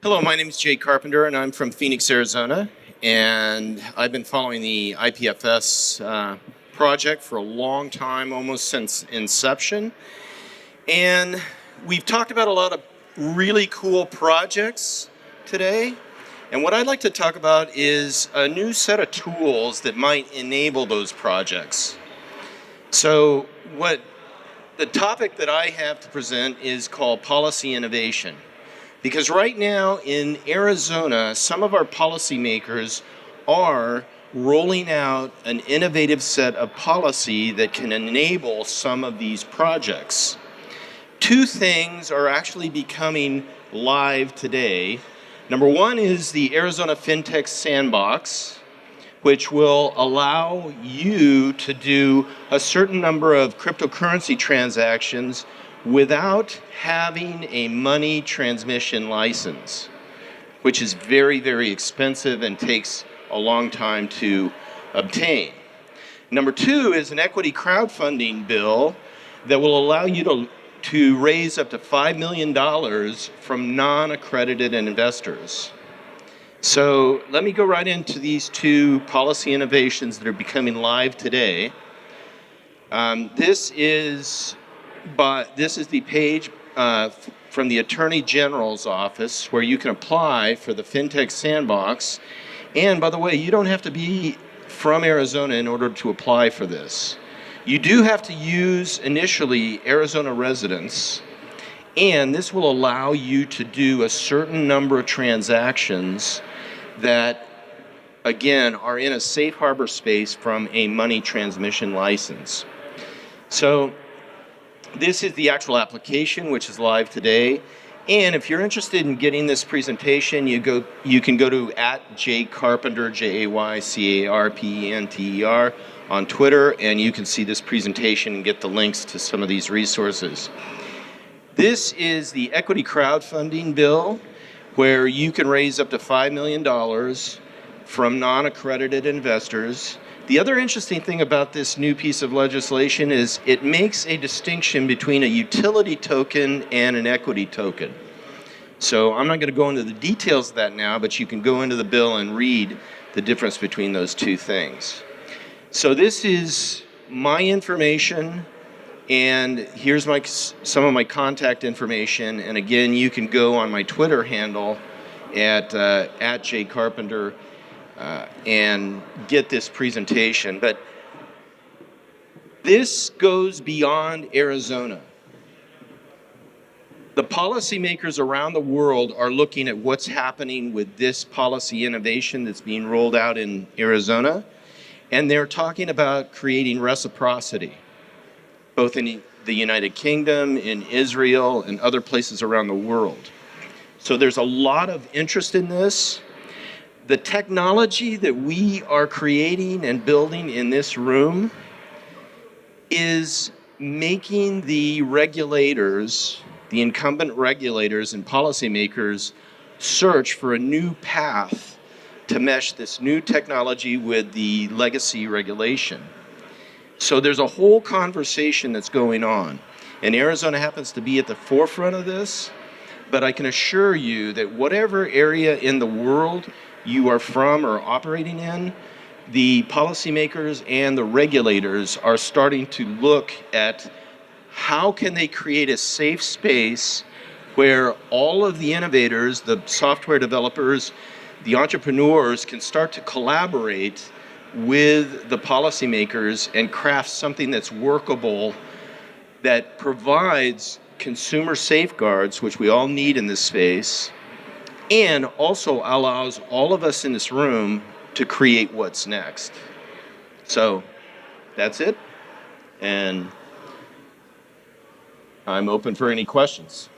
Hello, my name is Jay Carpenter, and I'm from Phoenix, Arizona. And I've been following the IPFS project for a long time, almost since inception. And we've talked about a lot of really cool projects today. And what I'd like to talk about is a new set of tools that might enable those projects. So what the topic that I have to present is called policy innovation. Because right now in Arizona, some of our policymakers are rolling out an innovative set of policy that can enable some of these projects. Two things are actually becoming live today. Number one is the Arizona FinTech Sandbox, which will allow you to do a certain number of cryptocurrency transactions without having a money transmission license, which is very, very expensive and takes a long time to obtain. Number two is an equity crowdfunding bill that will allow you to raise up to $5 million from non-accredited investors. So let me go right into these two policy innovations that are becoming live today. This is the page from the Attorney General's office where you can apply for the FinTech Sandbox. And by the way, you don't have to be from Arizona in order to apply for this. You do have to use initially Arizona residents, and this will allow you to do a certain number of transactions that, again, are in a safe harbor space from a money transmission license. So this is the actual application, which is live today. And if you're interested in getting this presentation, you can go to @jcarpenter, JayCarpenter, on Twitter, and you can see this presentation and get the links to some of these resources. This is the equity crowdfunding bill, where you can raise up to $5 million from non-accredited investors. The other interesting thing about this new piece of legislation is it makes a distinction between a utility token and an equity token. So I'm not going to go into the details of that now, but you can go into the bill and read the difference between those two things. So this is my information, and here's some of my contact information. And again, you can go on my Twitter handle at @jcarpenter and get this presentation. But this goes beyond Arizona. The policymakers around the world are looking at what's happening with this policy innovation that's being rolled out in Arizona, and they're talking about creating reciprocity, both in the United Kingdom, in Israel, and other places around the world. So there's a lot of interest in this. The technology that we are creating and building in this room is making the regulators, the incumbent regulators and policymakers, search for a new path to mesh this new technology with the legacy regulation. So there's a whole conversation that's going on. And Arizona happens to be at the forefront of this, but I can assure you that whatever area in the world you are from or operating in, the policymakers and the regulators are starting to look at how can they create a safe space where all of the innovators, the software developers, the entrepreneurs can start to collaborate with the policymakers and craft something that's workable, that provides consumer safeguards, which we all need in this space, and also allows all of us in this room to create what's next. So that's it, and I'm open for any questions.